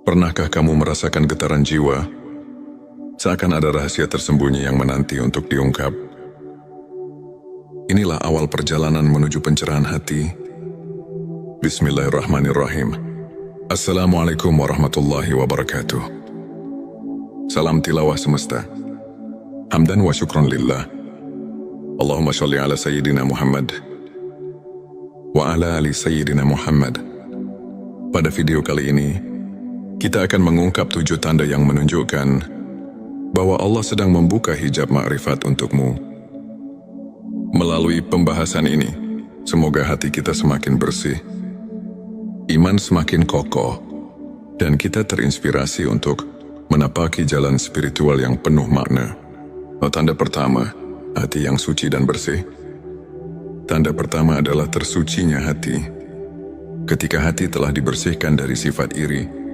Pernahkah kamu merasakan getaran jiwa? Seakan ada rahasia tersembunyi yang menanti untuk diungkap. Inilah awal perjalanan menuju pencerahan hati. Bismillahirrahmanirrahim. Assalamualaikum warahmatullahi wabarakatuh. Salam tilawah semesta. Hamdan wa syukron lillah. Allahumma sholli ala Sayyidina Muhammad wa ala ali Sayyidina Muhammad. Pada video kali ini, kita akan mengungkap 7 tanda yang menunjukkan bahwa Allah sedang membuka hijab ma'rifat untukmu. Melalui pembahasan ini, semoga hati kita semakin bersih, iman semakin kokoh, dan kita terinspirasi untuk menapaki jalan spiritual yang penuh makna. Tanda pertama, hati yang suci dan bersih. Tanda pertama adalah tersucinya hati. Ketika hati telah dibersihkan dari sifat iri,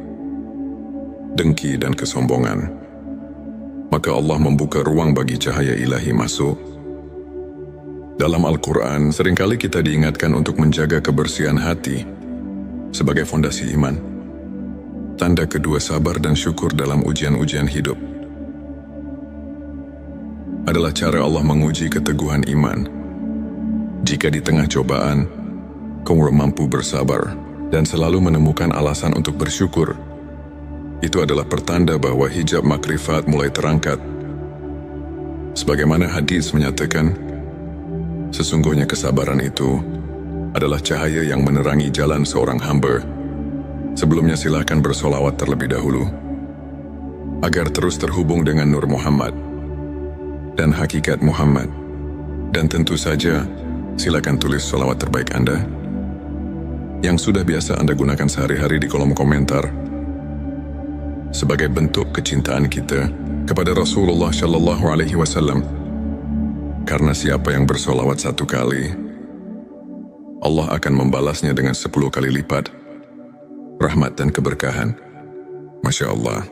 dengki dan kesombongan, maka Allah membuka ruang bagi cahaya ilahi masuk. Dalam Al-Quran, seringkali kita diingatkan untuk menjaga kebersihan hati sebagai fondasi iman. Tanda kedua, sabar dan syukur dalam ujian-ujian hidup. Adalah cara Allah menguji keteguhan iman. Jika di tengah cobaan, kamu mampu bersabar dan selalu menemukan alasan untuk bersyukur, itu adalah pertanda bahwa hijab makrifat mulai terangkat. Sebagaimana hadis menyatakan, sesungguhnya kesabaran itu adalah cahaya yang menerangi jalan seorang hamba. Sebelumnya silakan bersolawat terlebih dahulu, agar terus terhubung dengan Nur Muhammad dan hakikat Muhammad. Dan tentu saja, silakan tulis solawat terbaik Anda, yang sudah biasa Anda gunakan sehari-hari di kolom komentar, sebagai bentuk kecintaan kita kepada Rasulullah Shallallahu Alaihi Wasallam. Karena siapa yang bersolawat 1 kali, Allah akan membalasnya dengan 10 kali lipat rahmat dan keberkahan. Masya Allah,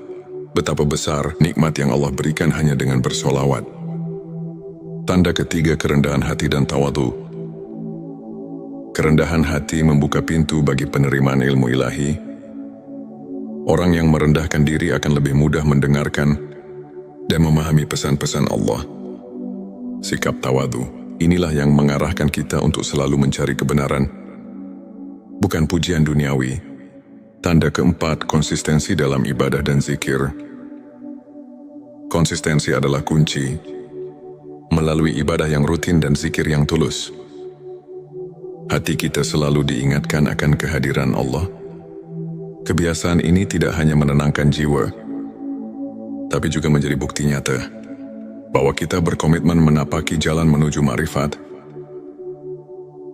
betapa besar nikmat yang Allah berikan hanya dengan bersolawat. Tanda ketiga, kerendahan hati dan tawadu. Kerendahan hati membuka pintu bagi penerimaan ilmu ilahi. Orang yang merendahkan diri akan lebih mudah mendengarkan dan memahami pesan-pesan Allah. Sikap tawadu, inilah yang mengarahkan kita untuk selalu mencari kebenaran, bukan pujian duniawi. Tanda keempat, konsistensi dalam ibadah dan zikir. Konsistensi adalah kunci. Melalui ibadah yang rutin dan zikir yang tulus, hati kita selalu diingatkan akan kehadiran Allah. Kebiasaan ini tidak hanya menenangkan jiwa, tapi juga menjadi bukti nyata bahwa kita berkomitmen menapaki jalan menuju ma'rifat.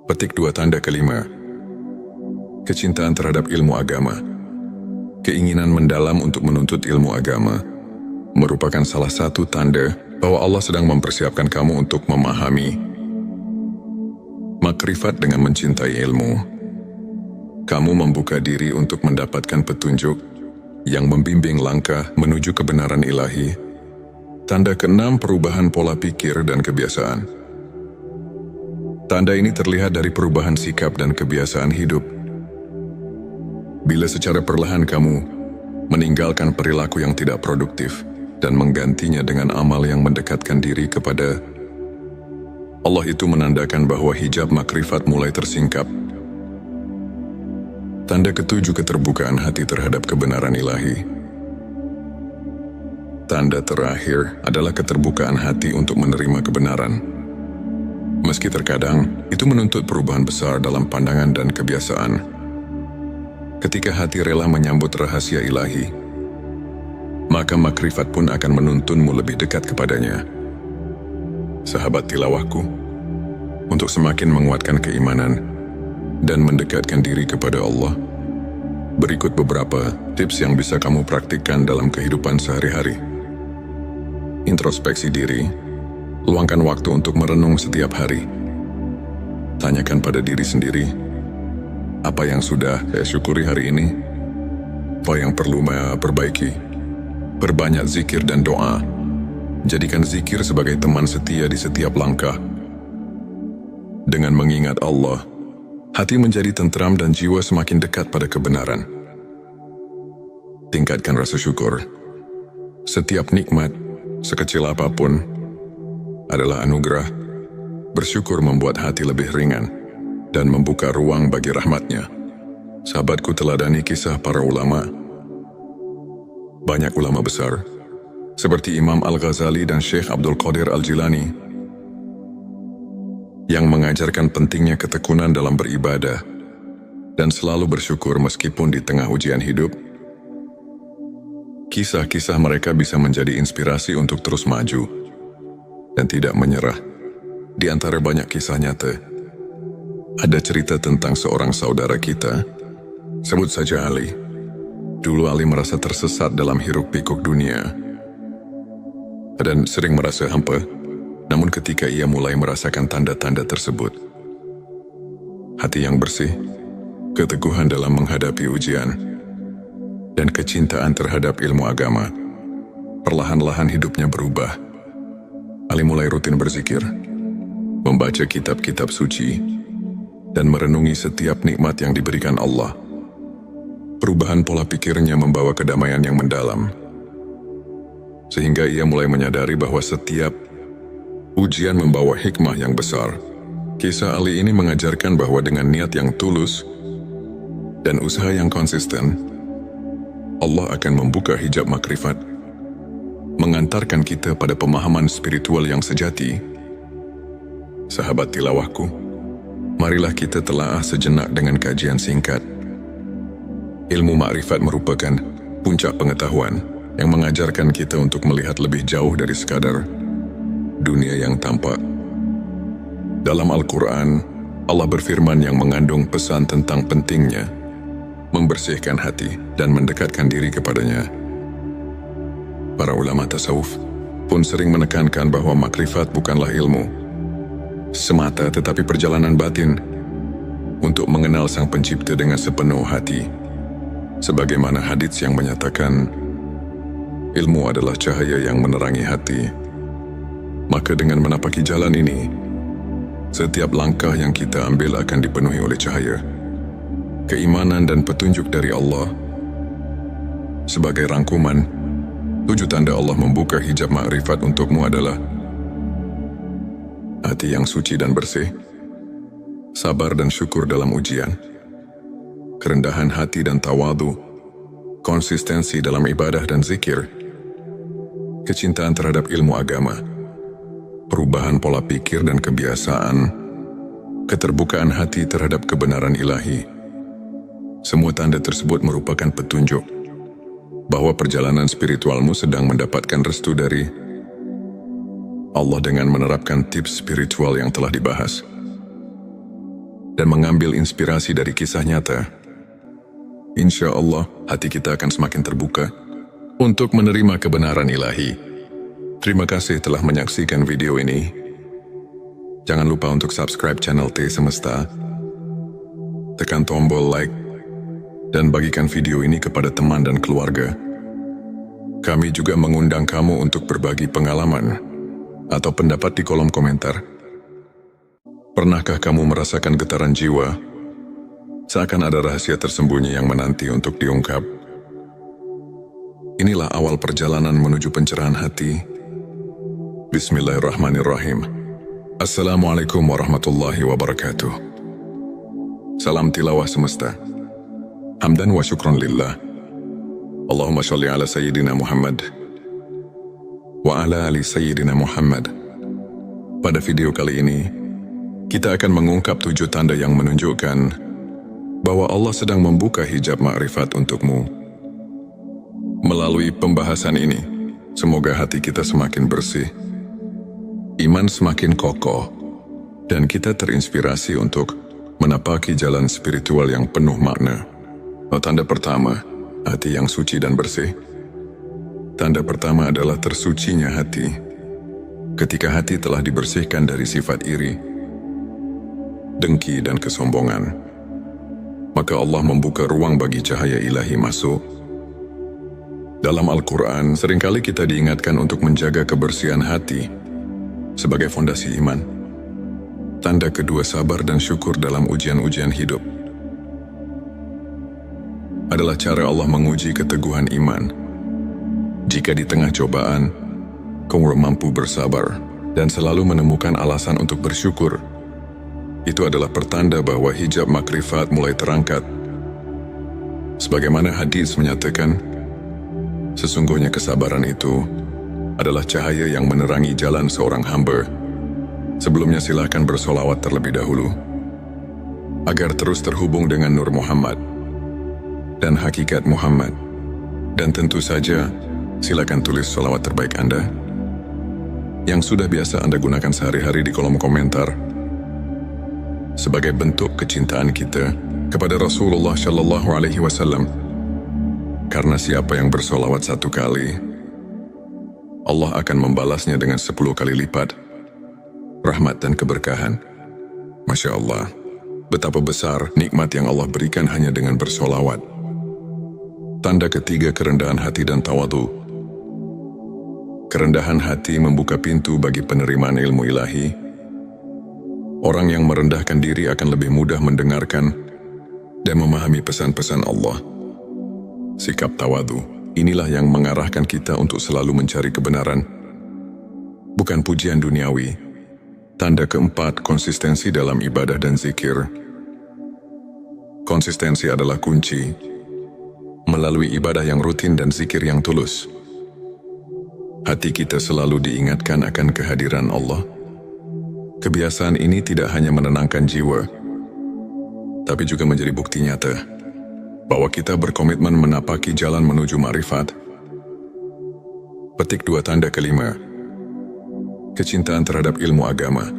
Petik 2, tanda kelima, kecintaan terhadap ilmu agama. Keinginan mendalam untuk menuntut ilmu agama merupakan salah satu tanda bahwa Allah sedang mempersiapkan kamu untuk memahami makrifat. Dengan mencintai ilmu, kamu membuka diri untuk mendapatkan petunjuk yang membimbing langkah menuju kebenaran ilahi. Tanda keenam, perubahan pola pikir dan kebiasaan. Tanda ini terlihat dari perubahan sikap dan kebiasaan hidup. Bila secara perlahan kamu meninggalkan perilaku yang tidak produktif dan menggantinya dengan amal yang mendekatkan diri kepada Allah, itu menandakan bahwa hijab makrifat mulai tersingkap. Tanda ketujuh, keterbukaan hati terhadap kebenaran ilahi. Tanda terakhir adalah keterbukaan hati untuk menerima kebenaran. Meski terkadang itu menuntut perubahan besar dalam pandangan dan kebiasaan. Ketika hati rela menyambut rahasia ilahi, maka makrifat pun akan menuntunmu lebih dekat kepadanya. Sahabat tilawahku, untuk semakin menguatkan keimanan dan mendekatkan diri kepada Allah, berikut beberapa tips yang bisa kamu praktikkan dalam kehidupan sehari-hari. Introspeksi diri. Luangkan waktu untuk merenung setiap hari. Tanyakan pada diri sendiri, apa yang sudah saya syukuri hari ini? Apa yang perlu saya perbaiki? Perbanyak zikir dan doa. Jadikan zikir sebagai teman setia di setiap langkah. Dengan mengingat Allah, hati menjadi tentram dan jiwa semakin dekat pada kebenaran. Tingkatkan rasa syukur. Setiap nikmat, sekecil apapun, adalah anugerah. Bersyukur membuat hati lebih ringan dan membuka ruang bagi rahmatnya. Sahabatku, teladani kisah para ulama. Banyak ulama besar, seperti Imam Al-Ghazali dan Syekh Abdul Qadir Al-Jilani, yang mengajarkan pentingnya ketekunan dalam beribadah dan selalu bersyukur meskipun di tengah ujian hidup. Kisah-kisah mereka bisa menjadi inspirasi untuk terus maju dan tidak menyerah. Di antara banyak kisah nyata, ada cerita tentang seorang saudara kita, sebut saja Ali. Dulu Ali merasa tersesat dalam hiruk-pikuk dunia dan sering merasa hampa. Namun ketika ia mulai merasakan tanda-tanda tersebut, hati yang bersih, keteguhan dalam menghadapi ujian, dan kecintaan terhadap ilmu agama, perlahan-lahan hidupnya berubah. Ali mulai rutin berzikir, membaca kitab-kitab suci, dan merenungi setiap nikmat yang diberikan Allah. Perubahan pola pikirnya membawa kedamaian yang mendalam, sehingga ia mulai menyadari bahwa setiap ujian membawa hikmah yang besar. Kisah Ali ini mengajarkan bahwa dengan niat yang tulus dan usaha yang konsisten, Allah akan membuka hijab makrifat, mengantarkan kita pada pemahaman spiritual yang sejati. Sahabat tilawahku, marilah kita telaah sejenak dengan kajian singkat. Ilmu makrifat merupakan puncak pengetahuan yang mengajarkan kita untuk melihat lebih jauh dari sekadar dunia yang tampak. Dalam Al-Quran, Allah berfirman yang mengandung pesan tentang pentingnya membersihkan hati dan mendekatkan diri kepadanya. Para ulama tasawuf pun sering menekankan bahwa makrifat bukanlah ilmu semata, tetapi perjalanan batin untuk mengenal Sang Pencipta dengan sepenuh hati. Sebagaimana hadits yang menyatakan, ilmu adalah cahaya yang menerangi hati. Maka dengan menapaki jalan ini, setiap langkah yang kita ambil akan dipenuhi oleh cahaya, keimanan dan petunjuk dari Allah. Sebagai rangkuman, 7 tanda Allah membuka hijab makrifat untukmu adalah hati yang suci dan bersih, sabar dan syukur dalam ujian, kerendahan hati dan tawadu, konsistensi dalam ibadah dan zikir, kecintaan terhadap ilmu agama, perubahan pola pikir dan kebiasaan, keterbukaan hati terhadap kebenaran ilahi. Semua tanda tersebut merupakan petunjuk bahwa perjalanan spiritualmu sedang mendapatkan restu dari Allah dengan menerapkan tips spiritual yang telah dibahas dan mengambil inspirasi dari kisah nyata. Insya Allah, hati kita akan semakin terbuka untuk menerima kebenaran ilahi. Terima kasih telah menyaksikan video ini. Jangan lupa untuk subscribe channel T Semesta, tekan tombol like, dan bagikan video ini kepada teman dan keluarga. Kami juga mengundang kamu untuk berbagi pengalaman atau pendapat di kolom komentar. Pernahkah kamu merasakan getaran jiwa, seakan ada rahasia tersembunyi yang menanti untuk diungkap? Inilah awal perjalanan menuju pencerahan hati. Bismillahirrahmanirrahim. Assalamualaikum warahmatullahi wabarakatuh. Salam tilawah semesta. Hamdan wa syukron lillah. Allahumma sholli ala Sayyidina Muhammad wa ala ali Sayyidina Muhammad. Pada video kali ini, kita akan mengungkap 7 tanda yang menunjukkan bahwa Allah sedang membuka hijab makrifat untukmu. Melalui pembahasan ini, semoga hati kita semakin bersih, iman semakin kokoh, dan kita terinspirasi untuk menapaki jalan spiritual yang penuh makna. Tanda pertama, hati yang suci dan bersih. Tanda pertama adalah tersucinya hati. Ketika hati telah dibersihkan dari sifat iri, dengki dan kesombongan, maka Allah membuka ruang bagi cahaya ilahi masuk. Dalam Al-Quran, seringkali kita diingatkan untuk menjaga kebersihan hati sebagai fondasi iman. Tanda kedua, sabar dan syukur dalam ujian-ujian hidup. adalah cara Allah menguji keteguhan iman. Jika di tengah cobaan, kamu mampu bersabar dan selalu menemukan alasan untuk bersyukur, itu adalah pertanda bahwa hijab makrifat mulai terangkat. Sebagaimana hadis menyatakan, sesungguhnya kesabaran itu adalah cahaya yang menerangi jalan seorang hamba. Sebelumnya silakan bersolawat terlebih dahulu, agar terus terhubung dengan Nur Muhammad dan hakikat Muhammad. Dan tentu saja, silakan tulis solawat terbaik Anda, yang sudah biasa Anda gunakan sehari-hari di kolom komentar, sebagai bentuk kecintaan kita kepada Rasulullah Shallallahu Alaihi Wasallam. Karena siapa yang bersolawat 1 kali, Allah akan membalasnya dengan 10 kali lipat rahmat dan keberkahan. Masya Allah, betapa besar nikmat yang Allah berikan hanya dengan bersolawat. Tanda ketiga, kerendahan hati dan tawadu. Kerendahan hati membuka pintu bagi penerimaan ilmu ilahi. Orang yang merendahkan diri akan lebih mudah mendengarkan dan memahami pesan-pesan Allah. Sikap tawadu, inilah yang mengarahkan kita untuk selalu mencari kebenaran, bukan pujian duniawi. Tanda keempat, konsistensi dalam ibadah dan zikir. Konsistensi adalah kunci. Melalui ibadah yang rutin dan zikir yang tulus, hati kita selalu diingatkan akan kehadiran Allah. Kebiasaan ini tidak hanya menenangkan jiwa, tapi juga menjadi bukti nyata bahwa kita berkomitmen menapaki jalan menuju ma'rifat. Petik 2, tanda kelima, kecintaan terhadap ilmu agama.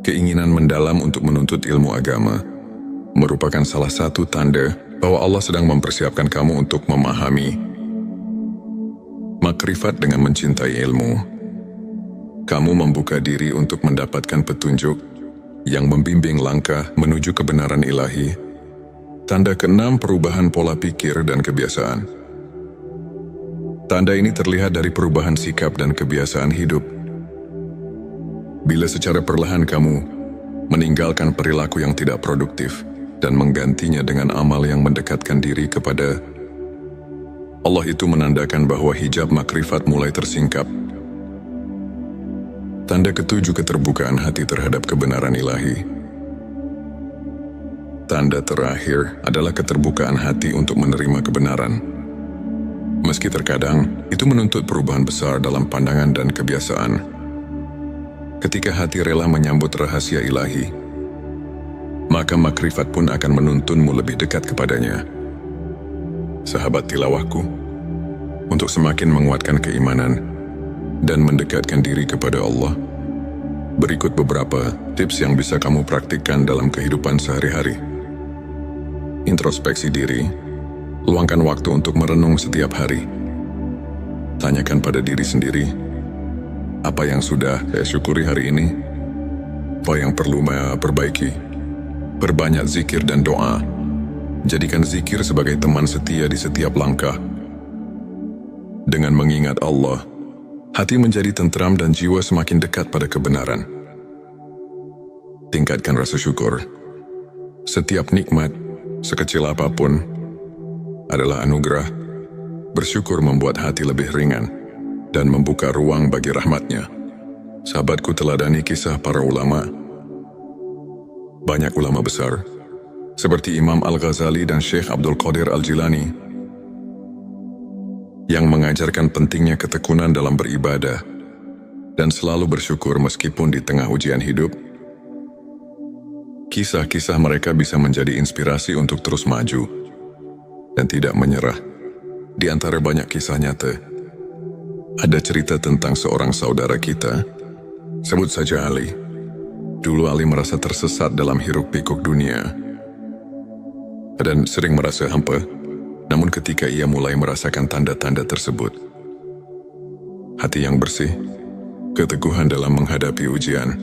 Keinginan mendalam untuk menuntut ilmu agama merupakan salah satu tanda bahwa Allah sedang mempersiapkan kamu untuk memahami makrifat. Dengan mencintai ilmu, kamu membuka diri untuk mendapatkan petunjuk yang membimbing langkah menuju kebenaran ilahi. Tanda keenam, perubahan pola pikir dan kebiasaan. Tanda ini terlihat dari perubahan sikap dan kebiasaan hidup. Bila secara perlahan kamu meninggalkan perilaku yang tidak produktif dan menggantinya dengan amal yang mendekatkan diri kepada Allah, itu menandakan bahwa hijab makrifat mulai tersingkap. Tanda ketujuh, keterbukaan hati terhadap kebenaran ilahi. Tanda terakhir adalah keterbukaan hati untuk menerima kebenaran. Meski terkadang itu menuntut perubahan besar dalam pandangan dan kebiasaan. Ketika hati rela menyambut rahasia ilahi, maka makrifat pun akan menuntunmu lebih dekat kepadanya. Sahabat tilawahku, untuk semakin menguatkan keimanan dan mendekatkan diri kepada Allah, berikut beberapa tips yang bisa kamu praktikkan dalam kehidupan sehari-hari. Introspeksi diri. Luangkan waktu untuk merenung setiap hari. Tanyakan pada diri sendiri, apa yang sudah saya syukuri hari ini? Apa yang perlu saya perbaiki? Perbanyak zikir dan doa. Jadikan zikir sebagai teman setia di setiap langkah. Dengan mengingat Allah, hati menjadi tentram dan jiwa semakin dekat pada kebenaran. Tingkatkan rasa syukur. Setiap nikmat, sekecil apapun, adalah anugerah. Bersyukur membuat hati lebih ringan dan membuka ruang bagi rahmatnya. Sahabatku, teladani kisah para ulama. Banyak ulama besar, seperti Imam Al-Ghazali dan Syekh Abdul Qadir Al-Jilani, yang mengajarkan pentingnya ketekunan dalam beribadah dan selalu bersyukur meskipun di tengah ujian hidup. Kisah-kisah mereka bisa menjadi inspirasi untuk terus maju dan tidak menyerah. Di antara banyak kisah nyata, ada cerita tentang seorang saudara kita, sebut saja Ali. Dulu Ali merasa tersesat dalam hiruk-pikuk dunia dan sering merasa hampa. Namun ketika ia mulai merasakan tanda-tanda tersebut, hati yang bersih, keteguhan dalam menghadapi ujian,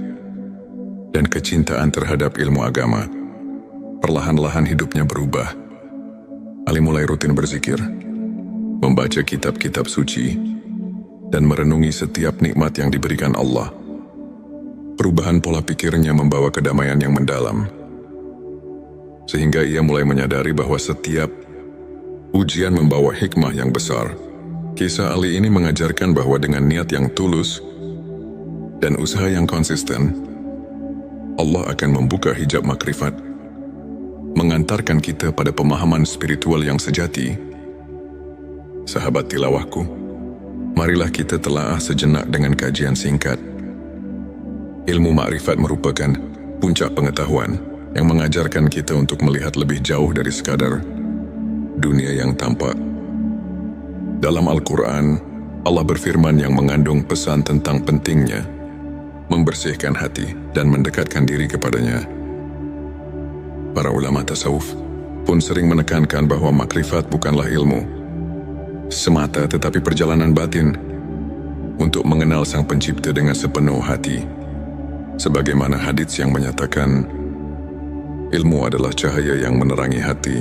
dan kecintaan terhadap ilmu agama, perlahan-lahan hidupnya berubah. Ali mulai rutin berzikir, membaca kitab-kitab suci, dan merenungi setiap nikmat yang diberikan Allah. Perubahan pola pikirnya membawa kedamaian yang mendalam, sehingga ia mulai menyadari bahwa setiap Ujian membawa hikmah yang besar. Kisah Ali ini mengajarkan bahwa dengan niat yang tulus dan usaha yang konsisten, Allah akan membuka hijab makrifat, mengantarkan kita pada pemahaman spiritual yang sejati. Sahabat tilawahku, marilah kita telaah sejenak dengan kajian singkat. Ilmu makrifat merupakan puncak pengetahuan yang mengajarkan kita untuk melihat lebih jauh dari sekadar dunia yang tampak. Dalam Al-Quran, Allah berfirman yang mengandung pesan tentang pentingnya membersihkan hati dan mendekatkan diri kepadanya. Para ulama tasawuf pun sering menekankan bahwa makrifat bukanlah ilmu semata, tetapi perjalanan batin untuk mengenal Sang Pencipta dengan sepenuh hati. Sebagaimana hadits yang menyatakan, ilmu adalah cahaya yang menerangi hati.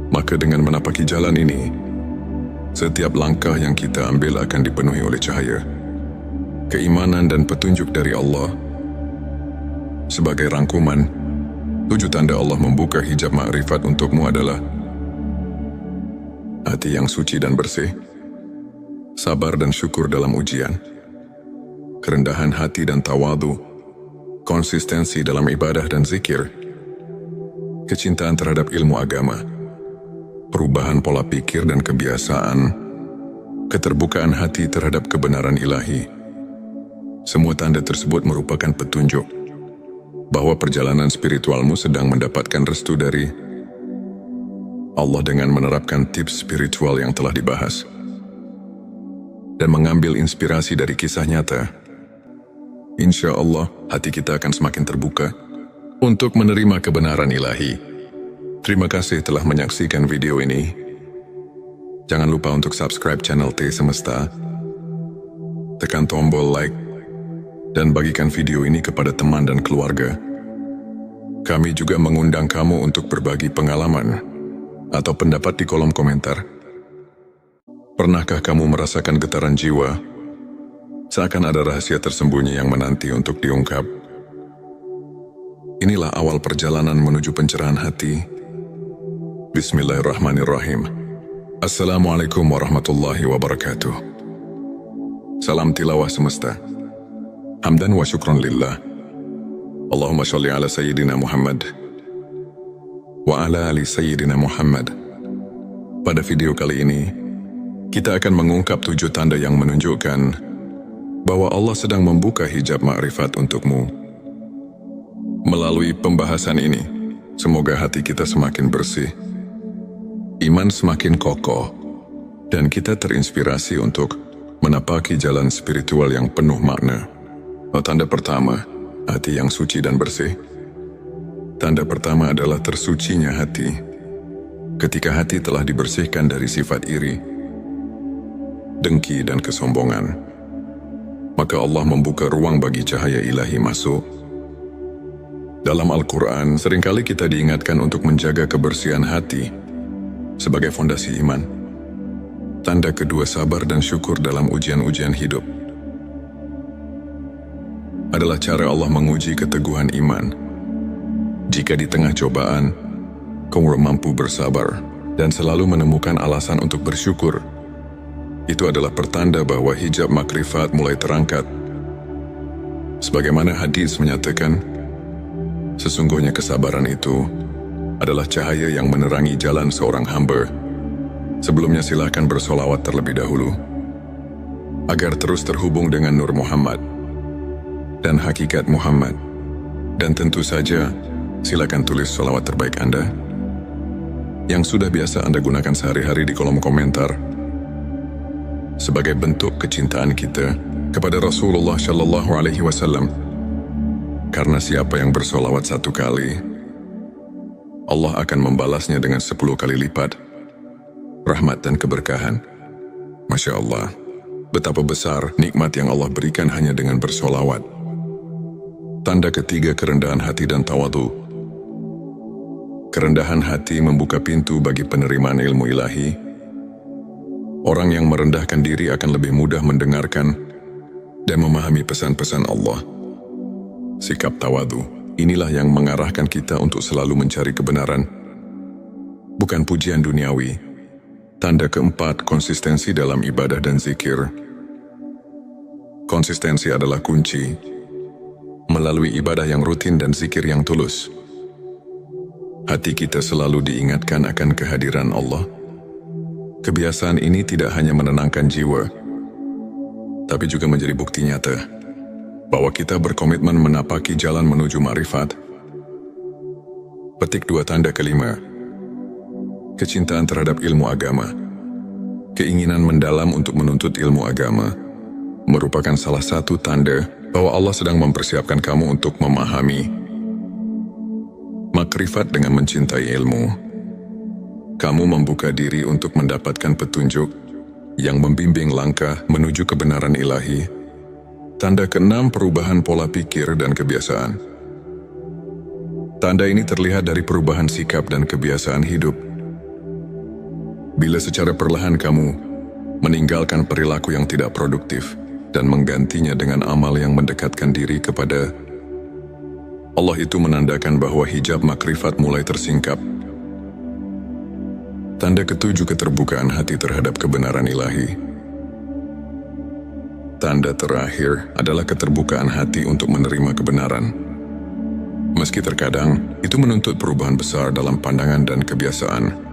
Maka dengan menapaki jalan ini, setiap langkah yang kita ambil akan dipenuhi oleh cahaya, keimanan dan petunjuk dari Allah. Sebagai rangkuman, 7 tanda Allah membuka hijab makrifat untukmu adalah hati yang suci dan bersih, sabar dan syukur dalam ujian, kerendahan hati dan tawadu, konsistensi dalam ibadah dan zikir, kecintaan terhadap ilmu agama, perubahan pola pikir dan kebiasaan, keterbukaan hati terhadap kebenaran ilahi. Semua tanda tersebut merupakan petunjuk bahwa perjalanan spiritualmu sedang mendapatkan restu dari Allah dengan menerapkan tips spiritual yang telah dibahas dan mengambil inspirasi dari kisah nyata. Insya Allah, hati kita akan semakin terbuka untuk menerima kebenaran ilahi. Terima kasih telah menyaksikan video ini. Jangan lupa untuk subscribe channel T Semesta, tekan tombol like, dan bagikan video ini kepada teman dan keluarga. Kami juga mengundang kamu untuk berbagi pengalaman atau pendapat di kolom komentar. Pernahkah kamu merasakan getaran jiwa? Seakan ada rahasia tersembunyi yang menanti untuk diungkap. Inilah awal perjalanan menuju pencerahan hati. Bismillahirrahmanirrahim. Assalamualaikum warahmatullahi wabarakatuh. Salam tilawah semesta. Hamdan wa syukron lillah. Allahumma sholli ala Sayyidina Muhammad wa ala ali Sayyidina Muhammad. Pada video kali ini, kita akan mengungkap 7 tanda yang menunjukkan bahwa Allah sedang membuka hijab makrifat untukmu. Melalui pembahasan ini, semoga hati kita semakin bersih, iman semakin kokoh, dan kita terinspirasi untuk menapaki jalan spiritual yang penuh makna. Tanda pertama, hati yang suci dan bersih. Tanda pertama adalah tersucinya hati. Ketika hati telah dibersihkan dari sifat iri, dengki dan kesombongan, maka Allah membuka ruang bagi cahaya ilahi masuk. Dalam Al-Quran, seringkali kita diingatkan untuk menjaga kebersihan hati sebagai fondasi iman. Tanda kedua, sabar dan syukur dalam ujian-ujian hidup. Adalah cara Allah menguji keteguhan iman. Jika di tengah cobaan, kamu mampu bersabar dan selalu menemukan alasan untuk bersyukur, itu adalah pertanda bahwa hijab makrifat mulai terangkat. Sebagaimana hadis menyatakan, sesungguhnya kesabaran itu adalah cahaya yang menerangi jalan seorang hamba. Sebelumnya silakan bersolawat terlebih dahulu, agar terus terhubung dengan Nur Muhammad dan hakikat Muhammad. Dan tentu saja, silakan tulis solawat terbaik Anda yang sudah biasa Anda gunakan sehari-hari di kolom komentar, sebagai bentuk kecintaan kita kepada Rasulullah Shallallahu Alaihi Wasallam. Karena siapa yang bersolawat 1 kali, Allah akan membalasnya dengan 10 kali lipat rahmat dan keberkahan. Masya Allah, betapa besar nikmat yang Allah berikan hanya dengan bersolawat. Tanda ketiga, kerendahan hati dan tawadu. Kerendahan hati membuka pintu bagi penerimaan ilmu ilahi. Orang yang merendahkan diri akan lebih mudah mendengarkan dan memahami pesan-pesan Allah. Sikap tawadu, inilah yang mengarahkan kita untuk selalu mencari kebenaran, bukan pujian duniawi. Tanda keempat, konsistensi dalam ibadah dan zikir. Konsistensi adalah kunci. Melalui ibadah yang rutin dan zikir yang tulus, hati kita selalu diingatkan akan kehadiran Allah. Kebiasaan ini tidak hanya menenangkan jiwa, tapi juga menjadi bukti nyata bahwa kita berkomitmen menapaki jalan menuju ma'rifat. Petik 2 tanda kelima. Kecintaan terhadap ilmu agama. Keinginan mendalam untuk menuntut ilmu agama merupakan salah satu tanda bahwa Allah sedang mempersiapkan kamu untuk memahami makrifat. Dengan mencintai ilmu, kamu membuka diri untuk mendapatkan petunjuk yang membimbing langkah menuju kebenaran ilahi. Tanda keenam, perubahan pola pikir dan kebiasaan. Tanda ini terlihat dari perubahan sikap dan kebiasaan hidup. Bila secara perlahan kamu meninggalkan perilaku yang tidak produktif dan menggantinya dengan amal yang mendekatkan diri kepada Allah, itu menandakan bahwa hijab makrifat mulai tersingkap. Tanda ketujuh, keterbukaan hati terhadap kebenaran ilahi. Tanda terakhir adalah keterbukaan hati untuk menerima kebenaran. Meski terkadang itu menuntut perubahan besar dalam pandangan dan kebiasaan.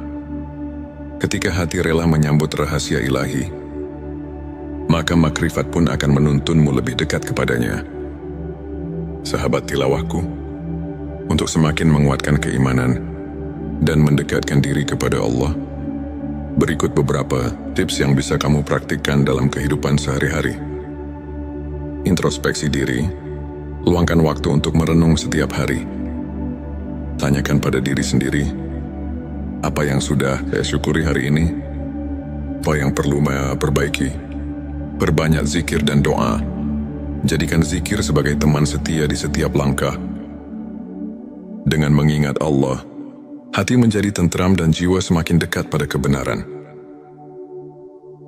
Ketika hati rela menyambut rahasia ilahi, maka makrifat pun akan menuntunmu lebih dekat kepadanya. Sahabat tilawahku, untuk semakin menguatkan keimanan dan mendekatkan diri kepada Allah, berikut beberapa tips yang bisa kamu praktikkan dalam kehidupan sehari-hari. Introspeksi diri. Luangkan waktu untuk merenung setiap hari. Tanyakan pada diri sendiri, apa yang sudah saya syukuri hari ini? Apa yang perlu saya perbaiki? Perbanyak zikir dan doa. Jadikan zikir sebagai teman setia di setiap langkah. Dengan mengingat Allah, hati menjadi tentram dan jiwa semakin dekat pada kebenaran.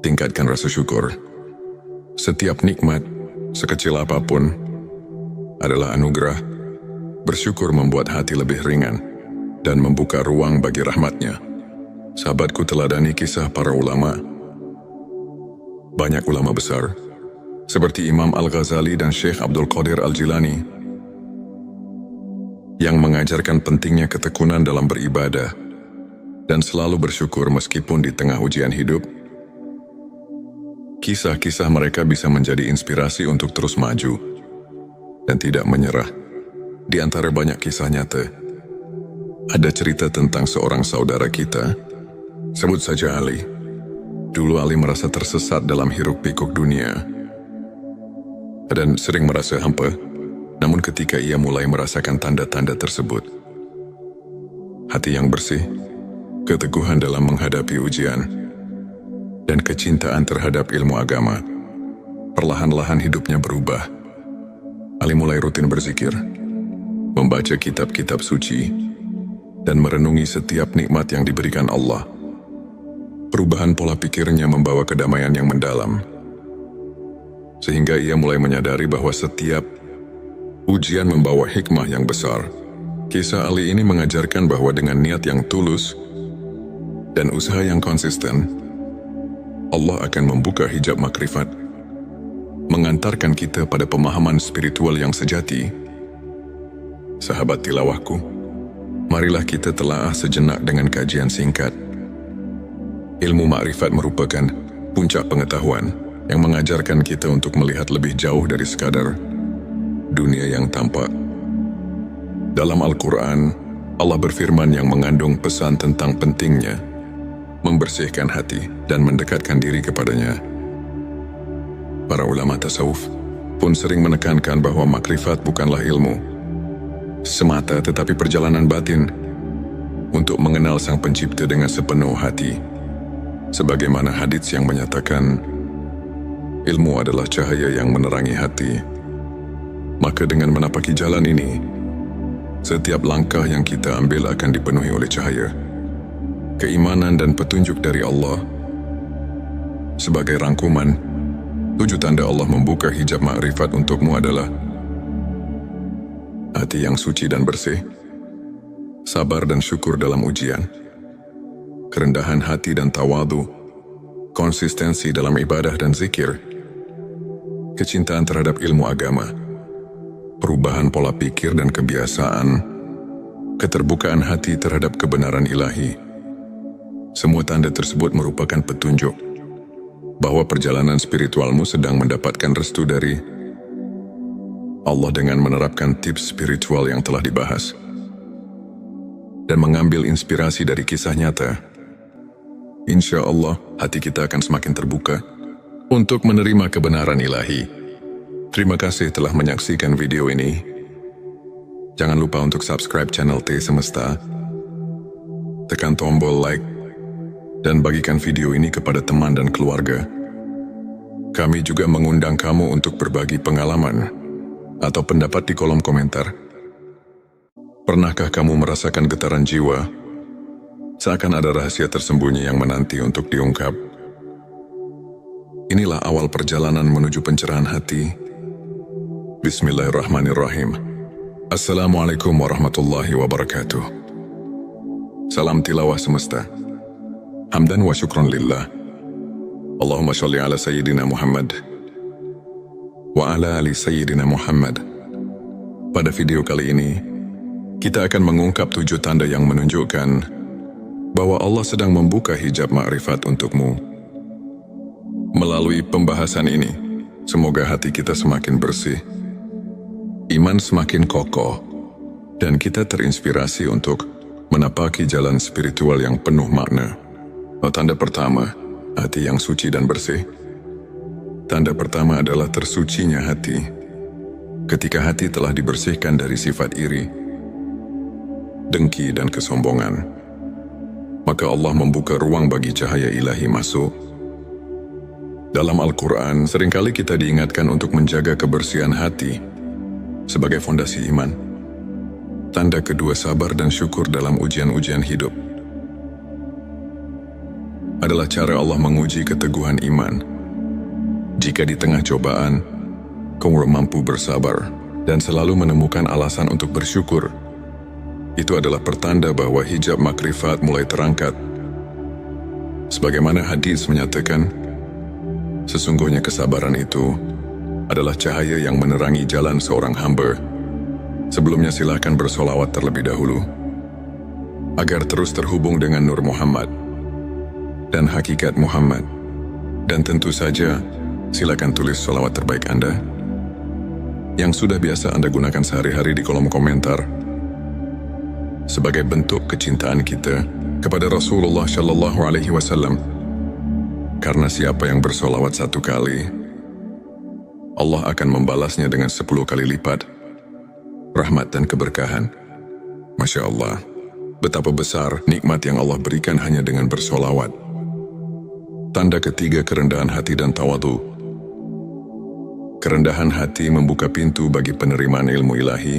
Tingkatkan rasa syukur. Setiap nikmat, sekecil apapun, adalah anugerah. Bersyukur membuat hati lebih ringan dan membuka ruang bagi rahmatnya. Sahabatku, teladani kisah para ulama. Banyak ulama besar, seperti Imam Al-Ghazali dan Syekh Abdul Qadir Al-Jilani, yang mengajarkan pentingnya ketekunan dalam beribadah dan selalu bersyukur meskipun di tengah ujian hidup. Kisah-kisah mereka bisa menjadi inspirasi untuk terus maju dan tidak menyerah. Di antara banyak kisah nyata, ada cerita tentang seorang saudara kita, sebut saja Ali. Dulu Ali merasa tersesat dalam hiruk-pikuk dunia dan sering merasa hampa. Namun ketika ia mulai merasakan tanda-tanda tersebut, hati yang bersih, keteguhan dalam menghadapi ujian, dan kecintaan terhadap ilmu agama, perlahan-lahan hidupnya berubah. Ali mulai rutin berzikir, membaca kitab-kitab suci, dan merenungi setiap nikmat yang diberikan Allah. Perubahan pola pikirnya membawa kedamaian yang mendalam, sehingga ia mulai menyadari bahwa setiap ujian membawa hikmah yang besar. Kisah Ali ini mengajarkan bahwa dengan niat yang tulus dan usaha yang konsisten, Allah akan membuka hijab makrifat, mengantarkan kita pada pemahaman spiritual yang sejati. Sahabat tilawahku, marilah kita telaah sejenak dengan kajian singkat. Ilmu makrifat merupakan puncak pengetahuan yang mengajarkan kita untuk melihat lebih jauh dari sekadar dunia yang tampak. Dalam Al-Quran, Allah berfirman yang mengandung pesan tentang pentingnya membersihkan hati dan mendekatkan diri kepadanya. Para ulama tasawuf pun sering menekankan bahwa makrifat bukanlah ilmu semata, tetapi perjalanan batin untuk mengenal Sang Pencipta dengan sepenuh hati. Sebagaimana hadits yang menyatakan, ilmu adalah cahaya yang menerangi hati. Maka dengan menapaki jalan ini, setiap langkah yang kita ambil akan dipenuhi oleh cahaya, keimanan dan petunjuk dari Allah. Sebagai rangkuman, 7 tanda Allah membuka hijab makrifat untukmu adalah hati yang suci dan bersih, sabar dan syukur dalam ujian, kerendahan hati dan tawadu, konsistensi dalam ibadah dan zikir, kecintaan terhadap ilmu agama, perubahan pola pikir dan kebiasaan, keterbukaan hati terhadap kebenaran ilahi. Semua tanda tersebut merupakan petunjuk bahwa perjalanan spiritualmu sedang mendapatkan restu dari Allah dengan menerapkan tips spiritual yang telah dibahas dan mengambil inspirasi dari kisah nyata. Insya Allah, hati kita akan semakin terbuka untuk menerima kebenaran ilahi. Terima kasih telah menyaksikan video ini. Jangan lupa untuk subscribe channel T Semesta, tekan tombol like, dan bagikan video ini kepada teman dan keluarga. Kami juga mengundang kamu untuk berbagi pengalaman atau pendapat di kolom komentar. Pernahkah kamu merasakan getaran jiwa? Seakan ada rahasia tersembunyi yang menanti untuk diungkap. Inilah awal perjalanan menuju pencerahan hati. Bismillahirrahmanirrahim. Assalamualaikum warahmatullahi wabarakatuh. Salam tilawah semesta. Hamdan wa syukron lillah. Allahumma sholli ala Sayyidina Muhammad wa ala ali Sayyidina Muhammad. Pada video kali ini, kita akan mengungkap 7 tanda yang menunjukkan bahwa Allah sedang membuka hijab ma'rifat untukmu. Melalui pembahasan ini, semoga hati kita semakin bersih, iman semakin kokoh, dan kita terinspirasi untuk menapaki jalan spiritual yang penuh makna. Tanda pertama, hati yang suci dan bersih. Tanda pertama adalah tersucinya hati. Ketika hati telah dibersihkan dari sifat iri, dengki dan kesombongan, maka Allah membuka ruang bagi cahaya ilahi masuk. Dalam Al-Quran, seringkali kita diingatkan untuk menjaga kebersihan hati sebagai fondasi iman. Tanda kedua, sabar dan syukur dalam ujian-ujian hidup. Adalah cara Allah menguji keteguhan iman. Jika di tengah cobaan, kamu mampu bersabar dan selalu menemukan alasan untuk bersyukur, itu adalah pertanda bahwa hijab makrifat mulai terangkat. Sebagaimana hadis menyatakan, sesungguhnya kesabaran itu adalah cahaya yang menerangi jalan seorang hamba. Sebelumnya silakan bersolawat terlebih dahulu, agar terus terhubung dengan Nur Muhammad dan hakikat Muhammad. Dan tentu saja, silakan tulis solawat terbaik Anda yang sudah biasa Anda gunakan sehari-hari di kolom komentar, sebagai bentuk kecintaan kita kepada Rasulullah Shallallahu Alaihi Wasallam. Karena siapa yang bersolawat 1 kali, Allah akan membalasnya dengan 10 kali lipat rahmat dan keberkahan. Masya Allah, betapa besar nikmat yang Allah berikan hanya dengan bersolawat. Tanda ketiga, kerendahan hati dan tawadu. Kerendahan hati membuka pintu bagi penerimaan ilmu ilahi.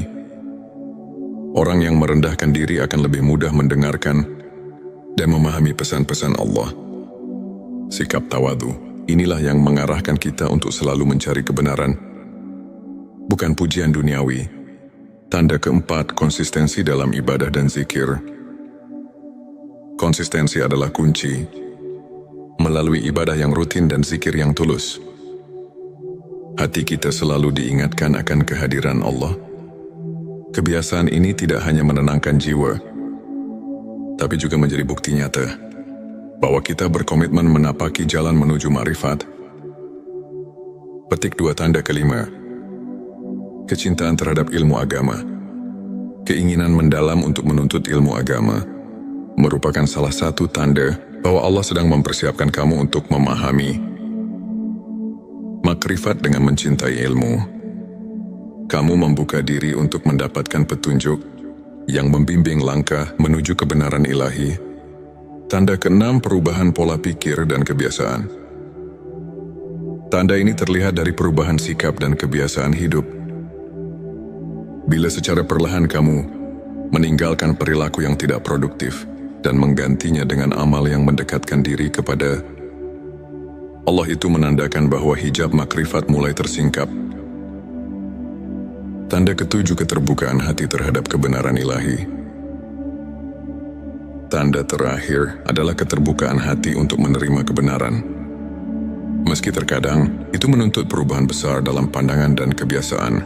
Orang yang merendahkan diri akan lebih mudah mendengarkan dan memahami pesan-pesan Allah. Sikap tawadu, inilah yang mengarahkan kita untuk selalu mencari kebenaran, bukan pujian duniawi. Tanda keempat, konsistensi dalam ibadah dan zikir. Konsistensi adalah kunci. Melalui ibadah yang rutin dan zikir yang tulus, hati kita selalu diingatkan akan kehadiran Allah. Kebiasaan ini tidak hanya menenangkan jiwa, tapi juga menjadi bukti nyata bahwa kita berkomitmen menapaki jalan menuju ma'rifat. Petik 2, tanda kelima, kecintaan terhadap ilmu agama. Keinginan mendalam untuk menuntut ilmu agama merupakan salah satu tanda bahwa Allah sedang mempersiapkan kamu untuk memahami makrifat. Dengan mencintai ilmu, kamu membuka diri untuk mendapatkan petunjuk yang membimbing langkah menuju kebenaran ilahi. Tanda keenam, perubahan pola pikir dan kebiasaan. Tanda ini terlihat dari perubahan sikap dan kebiasaan hidup. Bila secara perlahan kamu meninggalkan perilaku yang tidak produktif dan menggantinya dengan amal yang mendekatkan diri kepada Allah, itu menandakan bahwa hijab makrifat mulai tersingkap. Tanda ketujuh, keterbukaan hati terhadap kebenaran ilahi. Tanda terakhir adalah keterbukaan hati untuk menerima kebenaran. Meski terkadang itu menuntut perubahan besar dalam pandangan dan kebiasaan.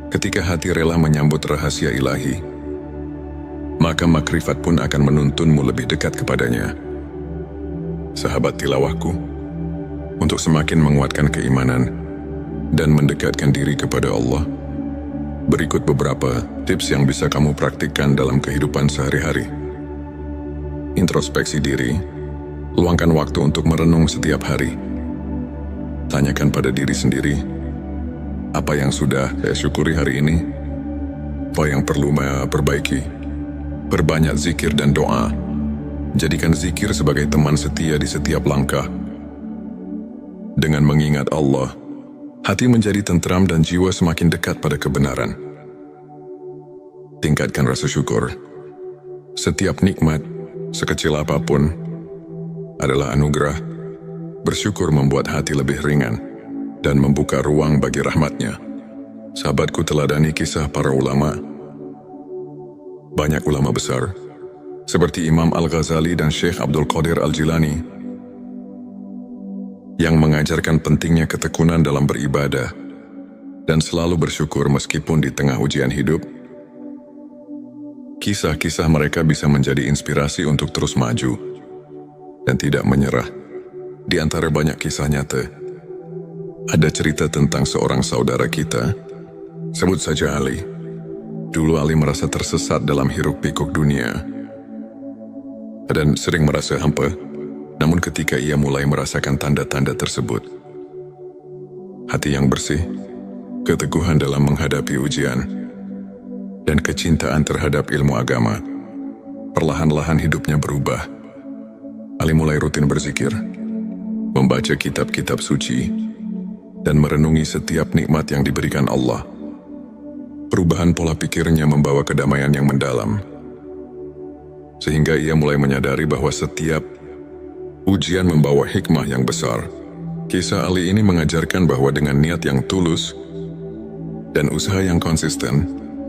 Ketika hati rela menyambut rahasia ilahi, maka makrifat pun akan menuntunmu lebih dekat kepadanya. Sahabat tilawahku, untuk semakin menguatkan keimanan dan mendekatkan diri kepada Allah, berikut beberapa tips yang bisa kamu praktikkan dalam kehidupan sehari-hari. Introspeksi diri, luangkan waktu untuk merenung setiap hari. Tanyakan pada diri sendiri, apa yang sudah saya syukuri hari ini? Apa yang perlu saya perbaiki? Perbanyak zikir dan doa. Jadikan zikir sebagai teman setia di setiap langkah. Dengan mengingat Allah, hati menjadi tentram dan jiwa semakin dekat pada kebenaran. Tingkatkan rasa syukur. Setiap nikmat, sekecil apapun, adalah anugerah. Bersyukur membuat hati lebih ringan dan membuka ruang bagi rahmatnya. Sahabatku, teladani kisah para ulama. Banyak ulama besar, seperti Imam Al-Ghazali dan Syekh Abdul Qadir Al-Jilani, yang mengajarkan pentingnya ketekunan dalam beribadah dan selalu bersyukur meskipun di tengah ujian hidup. Kisah-kisah mereka bisa menjadi inspirasi untuk terus maju dan tidak menyerah. Di antara banyak kisah nyata, ada cerita tentang seorang saudara kita, sebut saja Ali. Dulu Ali merasa tersesat dalam hiruk-pikuk dunia dan sering merasa hampa. Namun ketika ia mulai merasakan tanda-tanda tersebut, hati yang bersih, keteguhan dalam menghadapi ujian, dan kecintaan terhadap ilmu agama, perlahan-lahan hidupnya berubah. Ali mulai rutin berzikir, membaca kitab-kitab suci, dan merenungi setiap nikmat yang diberikan Allah. Perubahan pola pikirnya membawa kedamaian yang mendalam, sehingga ia mulai menyadari bahwa setiap ujian membawa hikmah yang besar. Kisah Ali ini mengajarkan bahwa dengan niat yang tulus dan usaha yang konsisten,